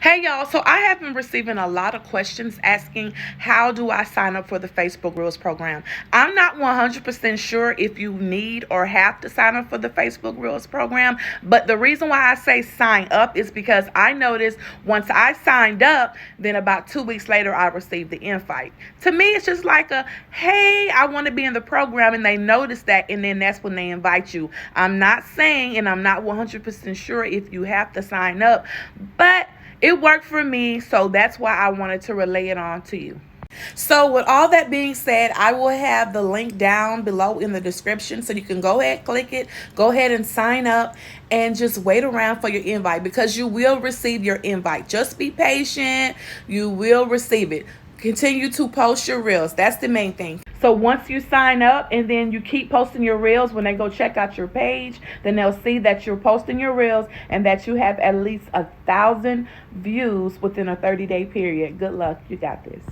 Hey y'all, so I have been receiving a lot of questions asking how do I sign up for the Facebook Reels program. I'm not 100% sure if you need or have to sign up for the Facebook Reels program, but the reason why I say sign up is because I noticed once I signed up, then about 2 weeks later I received the invite. To me, it's just like hey, I want to be in the program, and they notice that, and then that's when they invite you. I'm not saying, and I'm not 100% sure if you have to sign up, but it worked for me, so that's why I wanted to relay it on to you. So with all that being said, I will have the link down below in the description, so you can go ahead, click it, go ahead and sign up, and just wait around for your invite, because you will receive your invite. Just be patient. You will receive it. Continue to post your reels. That's the main thing. So once you sign up and then you keep posting your reels, when they go check out your page, then they'll see that you're posting your reels and that you have at least 1,000 views within a 30-day period. Good luck. You got this.